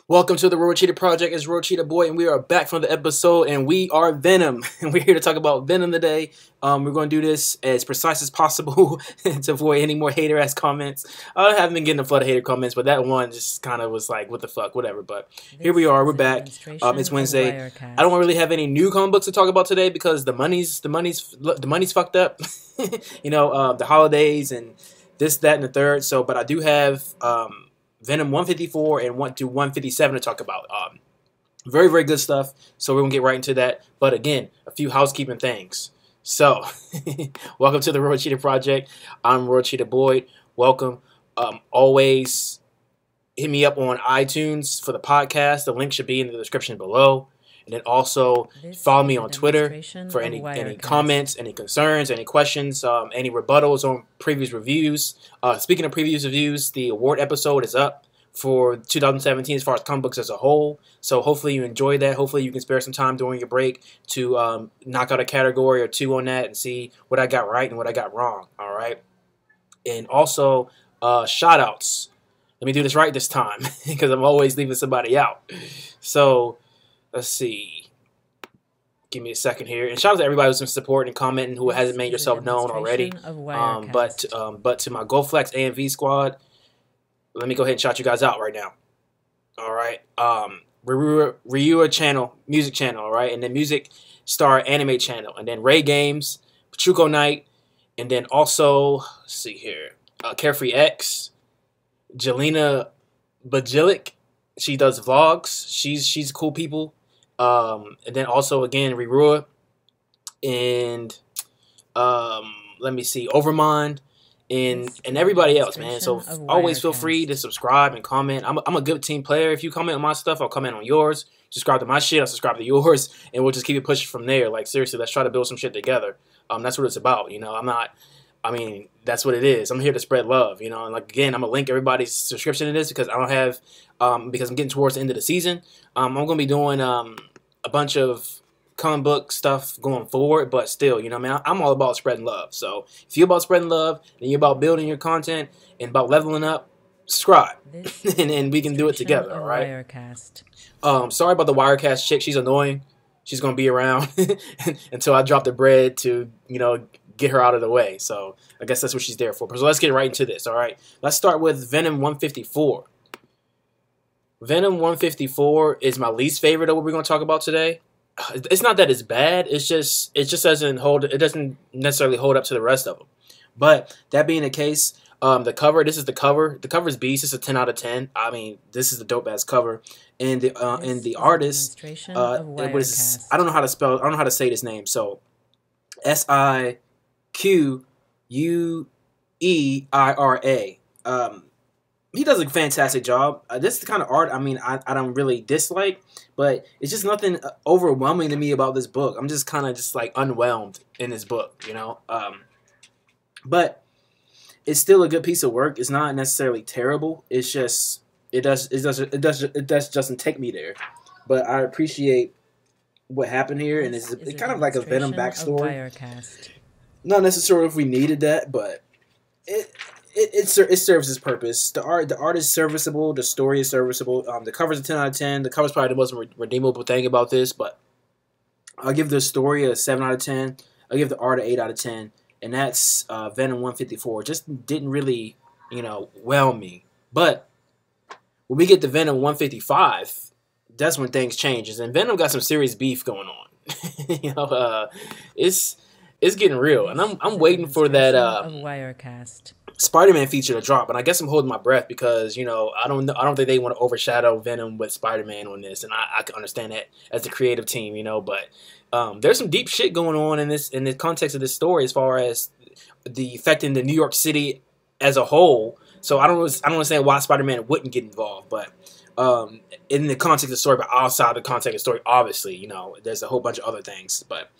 Welcome to the Royal Cheetah Project. It's Royal Cheetah Boy, and we are back from the episode, and we are Venom. And we're here to talk about Venom today. We're going to do this as precise as possible to avoid any more hater-ass comments. I haven't been getting a flood of hater comments, but that one just kind of was like, what the fuck, whatever. But here we are, we're back. It's Wednesday. I don't really have any new comic books to talk about today because the money's fucked up. The holidays and this, that, and the third. So, but I do have Venom 154 and 157 to talk about. Very, very good stuff. So we're going to get right into that. But again, a few housekeeping things. So, welcome to the Royal Cheetah Project. I'm Royal Cheetah Boyd. Welcome. Always hit me up on iTunes for the podcast. The link should be in the description below. And then also follow me on Twitter for any comments, any concerns, any questions, any rebuttals on previous reviews. Speaking of previous reviews, the award episode is up for 2017 as far as comic books as a whole. So hopefully you enjoy that. Hopefully you can spare some time during your break to knock out a category or two on that and see what I got right and what I got wrong. All right. And also shout outs. Let me do this right this time because I'm always leaving somebody out. So let's see. Give me a second here. And shout out to everybody who's been supporting and commenting who hasn't made yourself known already. But to my GoFlex AMV squad, let me go ahead and shout you guys out right now. All right. Rirua channel, music channel, all right? And then Music Star anime channel. And then Ray Games, Pachukonight, and then also, let's see here, CarefreeX, Jelena Bajilic. She does vlogs. She's cool people. And then also again Rirua and let me see, Overmind and everybody else, man. So always feel free to subscribe and comment. I'm a good team player. If you comment on my stuff, I'll comment on yours. Subscribe to my shit, I'll subscribe to yours, and we'll just keep it pushing from there. Like seriously, let's try to build some shit together. That's what it's about. That's what it is. I'm here to spread love, and like again, I'm gonna link everybody's subscription to this because I don't have because I'm getting towards the end of the season. I'm gonna be doing a bunch of comic book stuff going forward, but still, I'm all about spreading love. So if you're about spreading love and you're about building your content and about leveling up, subscribe, and we can do it together. All right. Sorry about the Wirecast chick. She's annoying. She's gonna be around until I drop the bread to get her out of the way. So I guess that's what she's there for. So let's get right into this. All right. Let's start with Venom 154. Venom 154 is my least favorite of what we're going to talk about today. It's not that it's bad. It just doesn't necessarily hold up to the rest of them. But that being the case, the cover, this is the cover. The cover is beast. It's a 10 out of 10. I mean, this is the dope ass cover. And the artist, I don't know how to spell. I don't know how to say this name. So Siquueira. He does a fantastic job. This is the kind of art, I don't really dislike, but it's just nothing overwhelming to me about this book. I'm just kind of like unwhelmed in this book, But it's still a good piece of work. It's not necessarily terrible. It's just it doesn't take me there. But I appreciate what happened here, and it's kind of like a Venom backstory. Not necessarily if we needed that, but it serves its purpose. The art is serviceable. The story is serviceable. The cover's a 10 out of 10. The cover's probably the most redeemable thing about this, but I'll give the story a 7 out of 10. I'll give the art an 8 out of 10, and that's Venom 154. Just didn't really, wow me. But when we get to Venom 155, that's when things changes. And Venom got some serious beef going on. It's getting real, and I'm waiting for that Spider-Man feature to drop. And I guess I'm holding my breath because I don't think they want to overshadow Venom with Spider-Man on this, and I can understand that as the creative team, But there's some deep shit going on in the context of this story as far as the affecting the New York City as a whole. So I don't understand why Spider-Man wouldn't get involved, but in the context of the story, but outside the context of the story, obviously, there's a whole bunch of other things, but.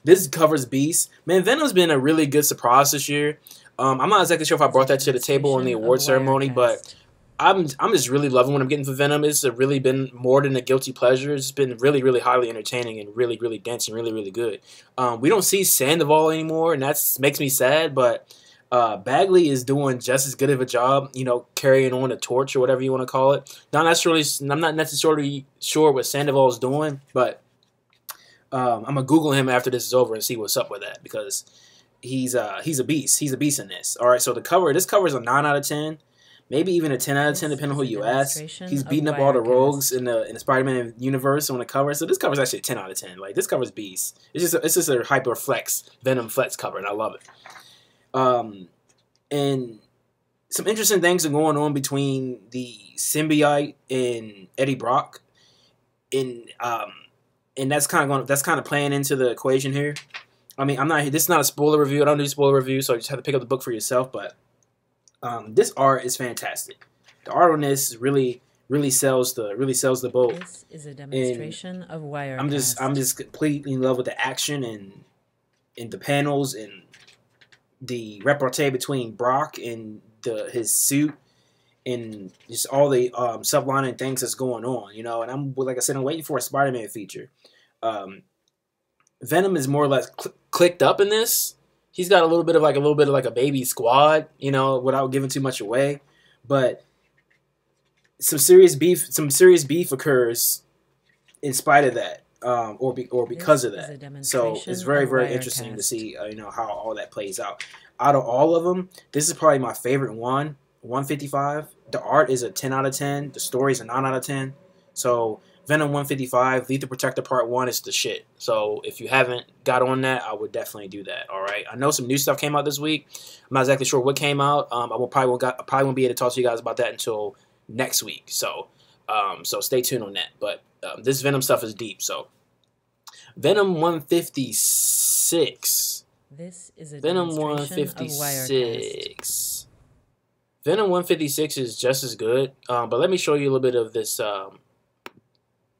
This covers beast. Man, Venom's been a really good surprise this year. I'm not exactly sure if I brought that to the table in the award ceremony, but I'm just really loving what I'm getting for Venom. It's really been more than a guilty pleasure. It's been really, really highly entertaining and really, really dense and really, really good. We don't see Sandoval anymore, and that makes me sad, but Bagley is doing just as good of a job, you know, carrying on the torch or whatever you want to call it. I'm not necessarily sure what Sandoval is doing, but I'm gonna Google him after this is over and see what's up with that, because he's a beast. He's a beast in this. All right, so this cover is a 9 out of 10, maybe even a 10 out of 10 depending on who you ask. He's beating up all the rogues in the Spider-Man universe on the cover, so this cover is actually a 10 out of 10. Like, this cover is beast. It's just a hyper flex Venom flex cover, and I love it. And some interesting things are going on between the symbiote and Eddie Brock, and that's kind of playing into the equation here. I mean, this is not a spoiler review. I don't do spoiler reviews, so you just have to pick up the book for yourself. But this art is fantastic. The art on this really sells the boat. This is a demonstration of Wirecast. I'm just completely in love with the action and the panels and the repartee between Brock and his suit and just all the sublining things that's going on, you know. And like I said, I'm waiting for a Spider-Man feature. Venom is more or less clicked up in this. He's got a little bit of like a baby squad, you know, without giving too much away. But some serious beef occurs in spite of that, or because of that. So it's very interesting to see, you know, how all that plays out. Out of all of them, this is probably my favorite one. 155. The art is a 10 out of 10. The story is a 9 out of 10. So Venom 155, Lethal Protector Part 1 is the shit. So if you haven't got on that, I would definitely do that. All right. I know some new stuff came out this week. I'm not exactly sure what came out. I probably won't be able to talk to you guys about that until next week. So so stay tuned on that. But this Venom stuff is deep. So Venom 156. This is a Venom demonstration 156. Venom 156 is just as good, but let me show you a little bit of this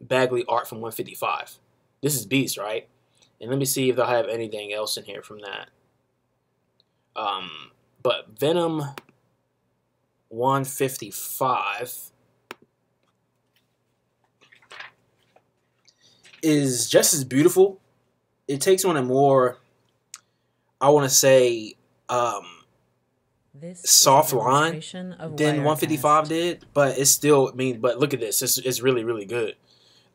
Bagley art from 155. This is beast, right? And let me see if I have anything else in here from that. But Venom 155 is just as beautiful. It takes on a more, I want to say, soft line than 155 did, but it's still, I mean, but look at this, it's really good.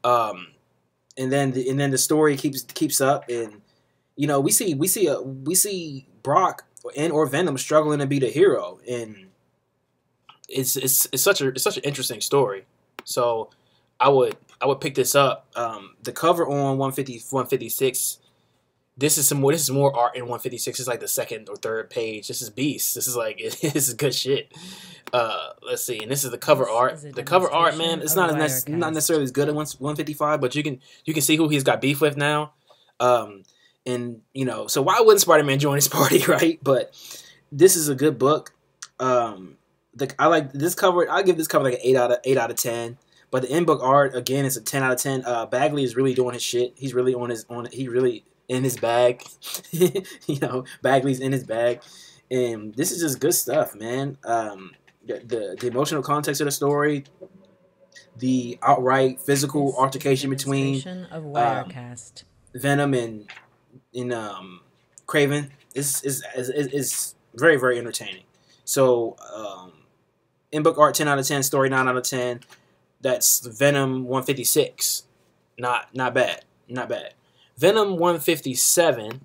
And then the story keeps up, and you know, we see Brock or Venom struggling to be the hero, and it's such an interesting story. So I would pick this up. The cover on 156. This is more art in 156. It's like the second or third page. This is beast. This is like this is good shit. Let's see. And this is the cover art. The cover art, man, it's not necessarily as good as 155, but you can see who he's got beef with now. And you know, so why wouldn't Spider-Man join his party, right? But this is a good book. I like this cover. I'll give this cover like an 8 out of 10. But the in book art again is a 10 out of 10. Bagley is really doing his shit. He's really in his bag. You know, Bagley's in his bag, and this is just good stuff, man. The emotional context of the story, the outright physical altercation between Venom and Kraven is very entertaining. So in book art 10 out of 10, story 9 out of 10. That's Venom 156. Not bad. Venom 157,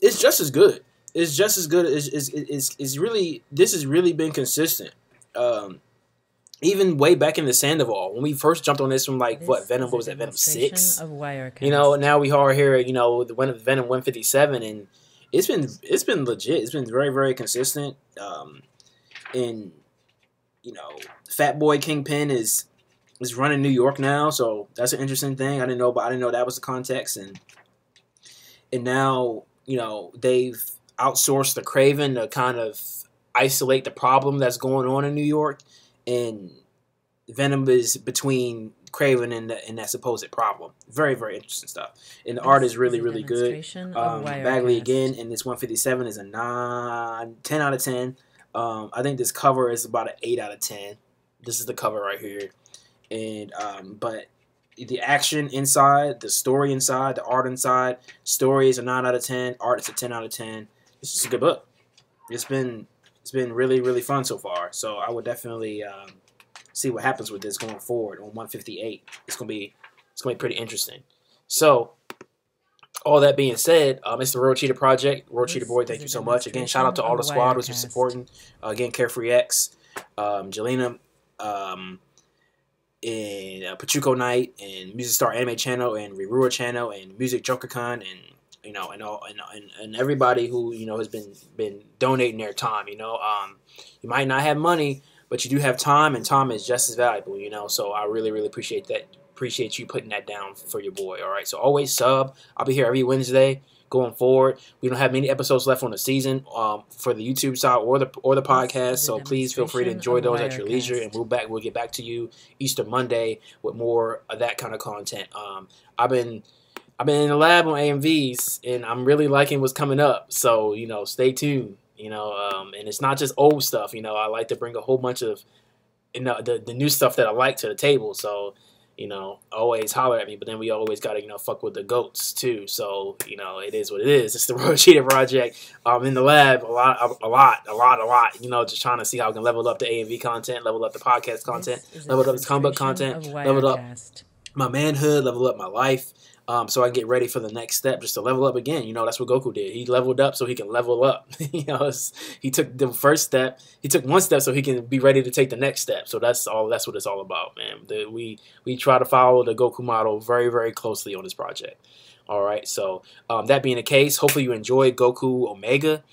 it's just as good. It's just as good. It's really, this has really been consistent. Even way back in the Sandoval, when we first jumped on this from like Venom, what was that, Venom 6? You know, now we are here, you know, the Venom 157, and it's been legit. It's been very consistent. And you know, Fat Boy Kingpin is running New York now, so that's an interesting thing. I didn't know that was the context, and now, you know, they've outsourced the Kraven to kind of isolate the problem that's going on in New York, and Venom is between Kraven and that supposed problem. Very interesting stuff, and the art is really good. Bagley again in this 157 is a 10 out of 10. I think this cover is about an 8 out of 10. This is the cover right here. And but the action inside, the story inside, the art inside. Story is a 9 out of 10. Art is a 10 out of 10. It's just a good book. It's been really, really fun so far. So I would definitely see what happens with this going forward on 158. It's gonna be pretty interesting. So all that being said, it's the World Cheetah Project. World Cheetah Boy, thank you so much. Again, shout out to all the squad who's been supporting. Again, CarefreeX, Jelena, and Pachukonight, and Music Star Anime Channel, and Rirua Channel, and Music JokerCon, and you know, and everybody who has been donating their time. You you might not have money, but you do have time, and time is just as valuable. So I really, really appreciate that. Appreciate you putting that down for your boy. All right, so always sub. I'll be here every Wednesday going forward. We don't have many episodes left on the season for the YouTube side or the podcast. So please feel free to enjoy those at your leisure, and we'll get back to you Easter Monday with more of that kind of content. I've been in the lab on AMVs, and I'm really liking what's coming up. So stay tuned. And it's not just old stuff. I like to bring a whole bunch of the new stuff that I like to the table. So always holler at me, but then we always gotta fuck with the goats too. So it is what it is. It's the World Cheetah Project. In the lab a lot. Just trying to see how I can level up the AMV content, level up the podcast content, level up the comic book content, level up my manhood, level up my life. So I can get ready for the next step, just to level up again. That's what Goku did. He leveled up so he can level up. He took the first step. He took one step so he can be ready to take the next step. So that's what it's all about, man. We try to follow the Goku model very, very closely on this project. All right. So that being the case, hopefully you enjoyed Goku Omega.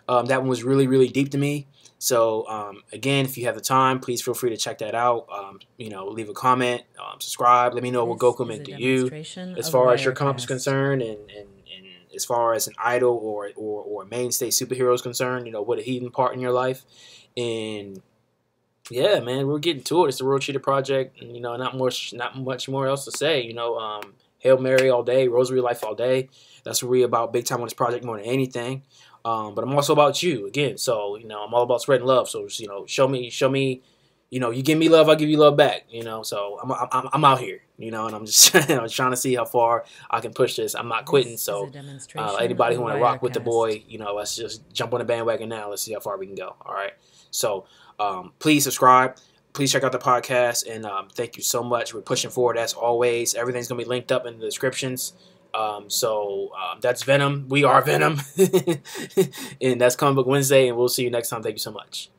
That one was really, really deep to me. So, again, if you have the time, please feel free to check that out. Leave a comment, subscribe. Let me know what Goku meant to you as far as your comic is concerned, and as far as an idol or mainstay superhero is concerned, what did he impart in your life? And, yeah, man, we're getting to it. It's the World Cheetah Project, and, not much more else to say. Hail Mary all day, Rosary Life all day. That's what we're about big time on this project more than anything. But I'm also about you again. So, I'm all about spreading love. So, show me, you give me love, I'll give you love back, so I'm out here, and I'm just I'm trying to see how far I can push this. I'm not quitting. So, anybody who want to rock with the boy, let's just jump on the bandwagon now. Let's see how far we can go. All right. So, please subscribe. Please check out the podcast, and thank you so much. We're pushing forward as always. Everything's going to be linked up in the descriptions. That's Venom. We are Venom. And that's Comic Book Wednesday, and we'll see you next time. Thank you so much.